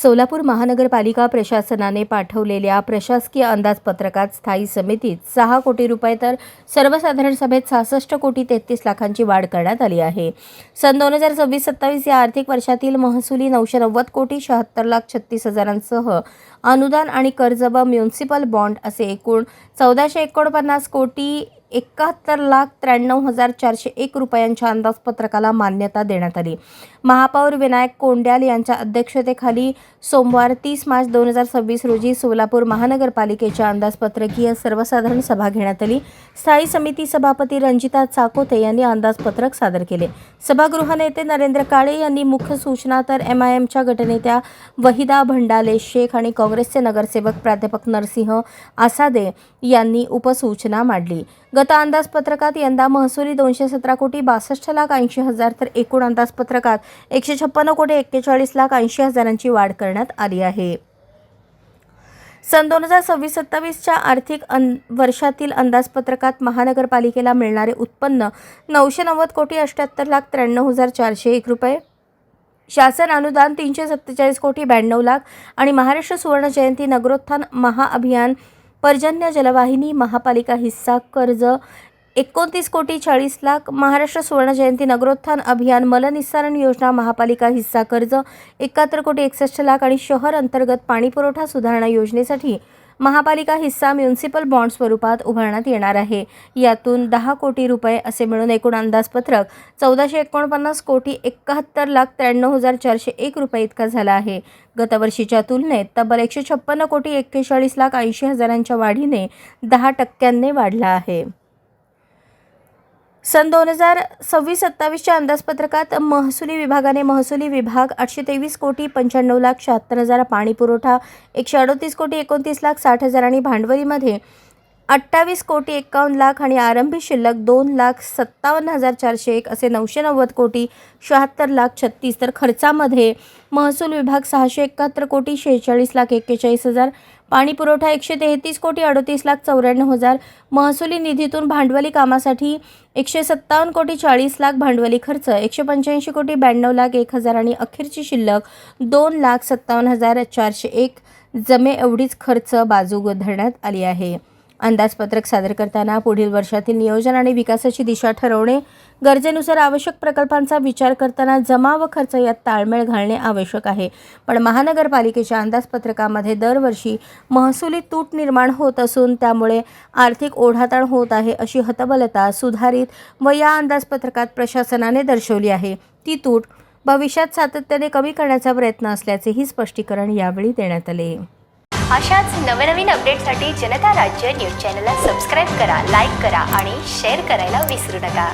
सोलापूर महानगरपालिका प्रशासनाने पाठवलेल्या प्रशासकीय अंदाजपत्रकात स्थायी समितीत 6 कोटी रुपये तर सर्वसाधारण सभेत 66 कोटी 33 लाखांची वाढ करण्यात आली आहे. सन 2026-27 या आर्थिक वर्षातील महसुली 990 कोटी 76 लाख 36 हजारांसह अनुदान आणि कर्ज व म्युनिसिपल बॉन्ड असे एकूण 1449 कोटी 71 लाख 93 हजार 401 रुपयांच्या अंदाजपत्रकाला मान्यता देण्यात आली. महापौर विनायक कोंड्याल यांच्या अध्यक्षतेखाली सोमवार 30 मार्च 2026 रोजी सोलापूर महानगरपालिकेच्या अंदाजपत्रकीय सर्वसाधारण सभा घेण्यात आली. स्थायी समिती सभापती रंजिता चाकोते यांनी अंदाजपत्रक सादर केले. सभागृह नेते नरेंद्र काळे यांनी मुख्य सूचना तर MIMच्या गटनेत्या वहिदा भंडाले शेख आणि काँग्रेसचे नगरसेवक प्राध्यापक नरसिंह आसादे यांनी उपसूचना मांडली. गत अंदाजपत्रकात यंदा महसुली 217 कोटी 62 लाख 80 हजार तर एकूण अंदाजपत्रकात 156 कोटी 41 लाख 80 हजारांची वाढ करण्यात आली आहे. सन 2026-27च्या आर्थिक वर्षातील अंदाजपत्रकात महानगरपालिकेला मिळणारे उत्पन्न 990 कोटी 78 लाख 93 हजार 401 रुपये, शासन अनुदान 347 कोटी 92 लाख आणि महाराष्ट्र सुवर्ण जयंती नगरोत्थान महाअभियान पर्जन्य जलवाहिनी महापालिका हिस्सा कर्ज 29 कोटी 40 लाख, महाराष्ट्र सुवर्ण जयंती नगरोत्थान अभियान मलनिस्सारण योजना महापालिका हिस्सा कर्ज 71 कोटी 61 लाख आणि शहर अंतर्गत पाणीपुरवठा सुधारणा योजनेसाठी महापालिका हिस्सा म्युनिसिपल बॉन्ड स्वरूपात उभारण्यात येणार आहे. यातून 10 कोटी रुपये असे मिळून एकूण अंदाजपत्रक 1449 कोटी 71 लाख 93 हजार 401 रुपये इतका झाला आहे. गतवर्षीच्या तुलनेत तब्बल 156 कोटी 41 लाख 80 हजारांच्या वाढीने 10% वाढला आहे. सन 2026-27च्या अंदाजपत्रकात महसुली विभागाने महसुली विभाग 823 कोटी 95 लाख 76 हजार, पाणी पुरवठा 138 कोटी 29 लाख 60 हजार आणि भांडवलीमध्ये 28 कोटी 51 लाख आणि आरंभी शिल्लक 2 लाख 57 हजार 401 असे 990 कोटी 76 लाख 36 तर खर्चामध्ये महसूल विभाग 671 कोटी 46 लाख 41 हजार, पाणी पुरवठा 133 कोटी 38 लाख 94 हजार, महसुली निधीतून भांडवली कामासाठी 157 कोटी 40 लाख, भांडवली खर्च 185 कोटी 92 लाख 1 हजार आणि अखेरची शिल्लक 2 लाख 57 हजार 401 जमे एवढीच खर्च बाजू धरण्यात आली आहे. अंदाजपत्रक सादर करताना पुढील वर्षातील नियोजन आणि विकासाची दिशा ठरवणे, गरजेनुसार आवश्यक प्रकल्पांचा विचार करताना जमा व खर्च यात ताळमेळ घालणे आवश्यक आहे. पण महानगरपालिकेच्या अंदाजपत्रकामध्ये दरवर्षी महसुली तूट निर्माण होत असून त्यामुळे आर्थिक ओढाताण होत आहे अशी हतबलता सुधारित व या अंदाजपत्रकात प्रशासनाने दर्शवली आहे. ती तूट भविष्यात सातत्याने कमी करण्याचा प्रयत्न असल्याचेही स्पष्टीकरण यावेळी देण्यात आले. अशाच नवनवीन अपडेटसाठी जनता राज्य न्यूज चॅनलला सबस्क्राईब करा, लाईक करा आणि शेअर करायला विसरू नका.